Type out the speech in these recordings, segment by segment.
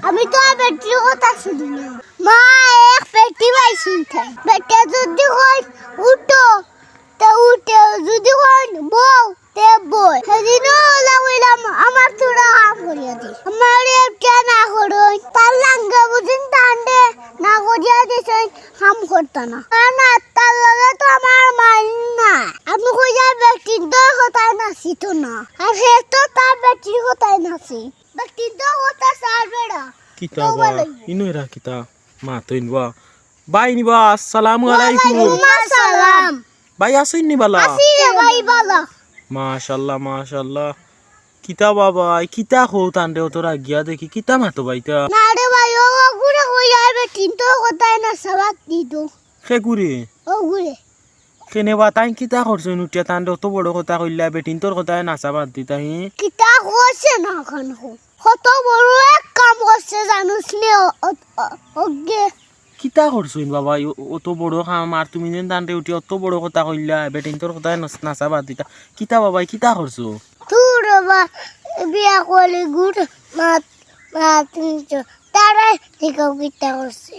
আমি তো আর বেটির কথা শুনি না মা এক পেটি পাইছি বেটা যদি হয় উঠো তে উঠে যদি হয় বউ তে বই সেদিনও ওলা বললাম আমার তোরা কাম করিয়া দি আমার এটা না করই তার লাঙ্গা বুঝিন টান্ডে না করিয়া দিছে কাম করতা না না তার লগে তো আমার মাইন না আমি কইয়া বেটির দর কথা নাছি তো না আর হে তো তার বেটির কথা নাছি বেটির দর কথা সারবেড়া কিতা বা ইনুরা কিতা মা তো ইনবা বাই নিবা আসসালামু আলাইকুম আসসালাম ভাই আসেন নি বালা আসি রে ভাই বালা মাশাআল্লাহ মাশাআল্লাহ কিতা বাবা কিতা হো তান্ডে তোরা গিয়া দেখি কিতা মাতো বাইতা না রে ভাই ও গুড়ে কইয়া বেটির দর কথা না সবাক দিদো খে গুরে ও গুড়ে কেনে বা তাই কিতা করছ নুটিয়া তান্ডে অত বড় কথা কইলা বেটিন তোর কথা নাচা বাদ দিতা হি কিতা করছে না এখন কত বড় এক কাম করছে জানুস নে ওগে কিতা করছইন বাবা অত বড় কাম আর তুমি যেন তান্ডে উঠি অত বড় কথা কইলা বেটিন তোর কথা নাচা বাদ দিতা কিতা বাবা কিতা করছো তোর বা বিয়া করলে গুড় মাত তারাই ঠিক কিতা করছে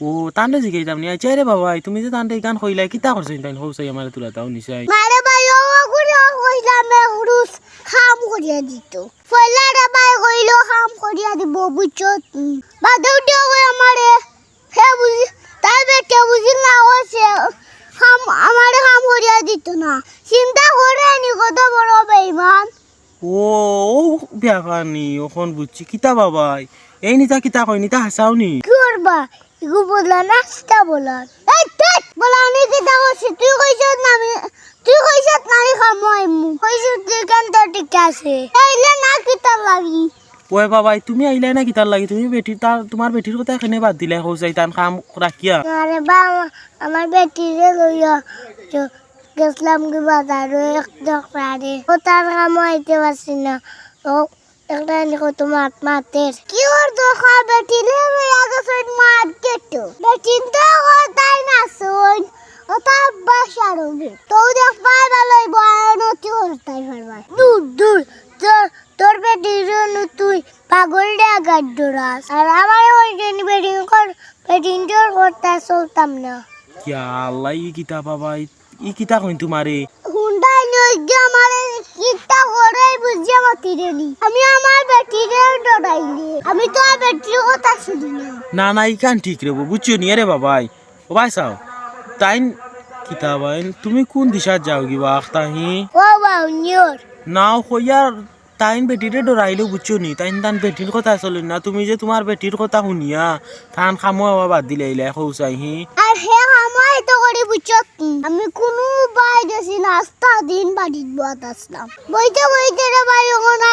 ও তান্ডে জিগাইতাম নি আইছে রে বাবা তুমি যে তান্ডে গান কইলা কিতা করছইন তাই হউছাই আমার তুলা তাও নিছাই মারে ভাই ও গুড়ে কইলাম হুরুস খাম করিয়া দিত ফয়লা রে ভাই কইলো খাম করিয়া দিব বুঝছো বাদেও দিও আমারে হে বুঝি তাই বেটা বুঝি না হচ্ছে খাম আমারে খাম করিয়া দিত না চিন্তা করে নি কত বড় বেঈমান ও বিয়া কানি ওখন বুঝছি কিতা বাবা এই নিতা কিতা কই নিতা হাসাওনি কি করবা ইগু বললা নাস্তা বললা এই টেক বলা নি কিতা করছিস তুই কইছত না আমি খামই মু কইছত তুই কেন তো ঠিক আছে এইলে না কিতা লাগি ওই বাবা তুমি আইলা না কিতার লাগি তুমি বেটি তার তোমার বেটির কথা এখানে বাদ দিলে হউছাই তান কাম রাখিয়া আরে বাবা আমার বেটিরে লইয়া গেছলাম কি বাজারে এক দোকানে ও তার কাম আইতে পারছি না ও একটা নিকো তোমার মাতের কি ওর দোকান বেটিরে লইয়া গেছন মার্কেট বেটিন তো তাই না শুন ও তার বাসার হবে তো দেখ পাই ভালোই বয়ানতি হরতাই পারবা দূর দূর তোর বেটিরে তুই পাগল ডে গাড্ডরাস আর আমার ওই দিন বেটিং তোর করতে চলতাম না ইয়া আল্লাহ ই কিতা বাবা ই কিতা কইন তোমারে হুন্ডাই নই যে আমারে কিতা করে বুঝিয়া মাতিরেলি আমি আমার বেটিরে ডরাইলি আমি তো আর বেটির কথা শুনি না না ই কান ঠিক রে বুঝছো নি রে বাবাই ও ভাই সাও তাইন কিতা বাইন তুমি কোন দিশা যাও গিবা আখতাহি ও বাউ নিওর নাও কইয়ার তাইন বেটিরে ডরাইলো বুঝছো নি তাইন তান বেটির কথা চলে না তুমি যে তোমার বেটির কথা শুনিয়া তান খামো বাদ দিলে ইলা হউছাইহি আর হে আমায় তো করে বুঝছত আমি কোনো বাই গেছি নাস্তা দিন বাড়িত বাত আসলাম বইতে রে ভাই ওখানে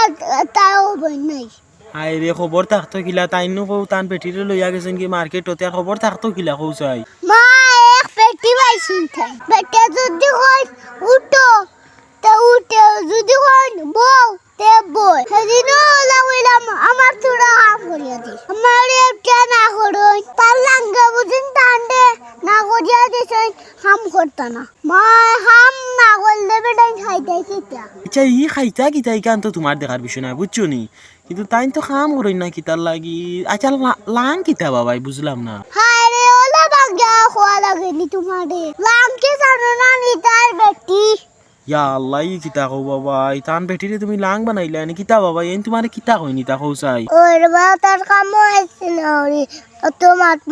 তাও বই নাই আই রে খবর থাকতো কিলা তাইনু কও তান বেটিরে লইয়া গেছেন কি মার্কেটতে আর খবর থাকতো কিলা হউছাই মা এক পেটি পাইছি বেটা যদি হয় উঠো তে উঠে যদি হয় বউ তে বই সেদিনও ওলা বললাম আমার তোরা কাম করিয়া দি আমার এটা না করই তার লাঙ্গা বুঝিন টান্ডে না করিয়া দিছে কাম করতা না মা কাম না করলে বেটাই খাইতে কিতা আচ্ছা ই খাইতা কিতা ইকান তো তোমার দেখার বিষয় না বুঝছো নি কিন্তু তাইন তো কাম করই না কিতার লাগি আচ্ছা লাং কিতা বাবাই বুঝলাম না হায় রে ওলা বাগা খোয়া লাগেনি তোমারে লাংকে জানো না নি তার বেটি ইয়া আল্লাহ ই কিতা কও বাবা তান বেটিরে তুমি লাং বানাইলা নি কিতা বাবা এন তোমারে কিতা কইনি তা কউছাই ওর বা তার কাম হইছে না ওরে অত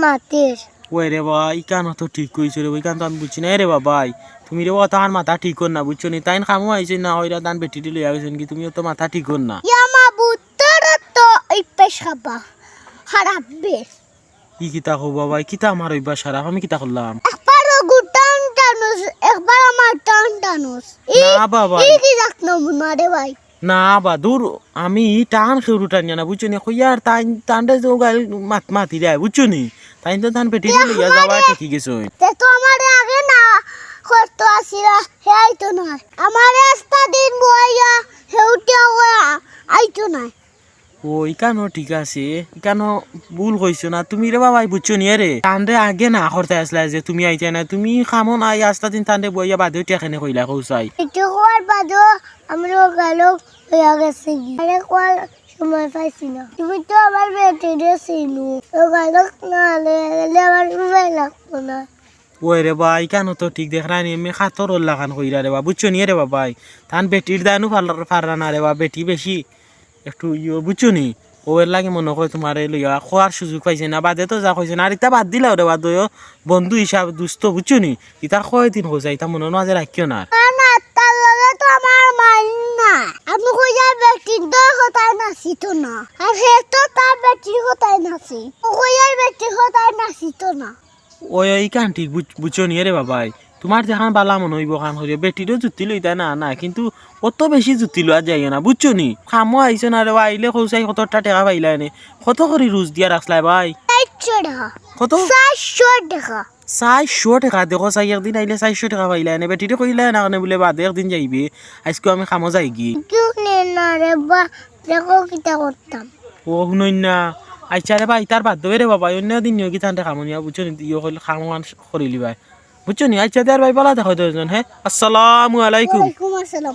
মাতের ওই রে বাবা ইকান তো ঠিক কইছো রে ইকান তো আমি বুঝছি না রে বাবাই তুমি রে বাবা তার মাথা ঠিক কর না বুঝছো নি তাইন খামু আইছে না হইরা তান বেটিরে লইয়া গেছেন কি তুমি তো মাথা ঠিক কর না ইয়া মা বুতর তো এই পেশাবা খারাপ বেশ ই কিতা কও বাবা কিতা আমার হইবা সারা আমি কিতা করলাম একবার গুটান টানুস একবার আমার টানুস না বাবা এই কি রাখনো না রে ভাই না বাদুর আমি টান খেউরু টানিয়া না বুঝছো নি কইয়ার তানটা যে গাল মাতি দেয় বুঝছো নি তাই তো তান বেটিরে লইয়া যাওয়া ঠিকই গেছো তে তো আমার আগে না করতে আসিরা হে আইতো না আমার রাস্তা দিন বইয়া হেউটিয়া আইতো না ও ইকানো ঠিক আছে ইকানো ভুল কইছো না তুমি রে বাবাই বুঝছো নি রে তানরে আগে না করতে আসলা যে তুমি আইতে না তুমি খামো না আই আস্তা দিন তানরে বইয়া বাদে টেখানে কইলা কউছাই এটা হওয়ার বাদও আমরা গেল হইয়া গেছে আরে কল সময় পাইছি না তুমি তো আমার বেটিরে চিনো ও গালক না গেলে আমার মোবাইল লাগতো না ওই রে ভাই কেন তো ঠিক দেখ রানি আমি খাতর লাগান কইরা রে বা বুঝছো নি রে ভাই তান বেটির দানু পারা না রে বা বেটি বেশি একটু বুঝছো নি ওর লাগে মনে হয় তোমার লইয়া খোয়ার সুযোগ পাইছে না বাদে তো যা কইছে না আর ইতা বাদ দিলাও রে বা দয় বন্ধু হিসাব দুস্থ বুঝছো নি ইতার কয় দিন হয়ে যায় ইতা মনে মাঝে রাখিও না না তার লগে তো আমার মাইন না আমি কই যা বেটির দর কথাই নাছি তো না আর হে তো তার বেটির কথাই নাছি ও কই আর বেটির কথাই নাছি তো না ওই ওই কান ঠিক বুঝছো নি রে বাবাই তোমার যেখান বালা মনে হইব কান হইবে বেটিরও জুতি লইতা না না কিন্তু অত বেশি জুতি লওয়া যায় না বুঝছো নি খামো আইছো না রে বা আইলে কৌসাই কতটা টাকা পাইলা এনে কত করে রুজ দিয়া রাখলাই ভাই 400 টাকা কত 400 টাকা 400 টাকা দেখো চাই একদিন আইলে 400 টাকা পাইলা এনে বেটিরে কইলা না কারণে বলে বাদে একদিন যাইবে আজকে আমি খামো যাই কি কিউ নে না রে বা দেখো কিটা করতাম ও শুনই না আচ্ছা রে ভাই তার বাদ দেবে রে বাবা অন্য দিন নিয়ে কি তান্তে খামনিয়া বুঝছো নি ইয়ে কইলে খামান করিলি ভাই বুঝছো নি আচ্ছা দেয়ার ভাই বলা দেখো দুজন হ্যাঁ আসসালামু আলাইকুম ওয়ালাইকুম আসসালাম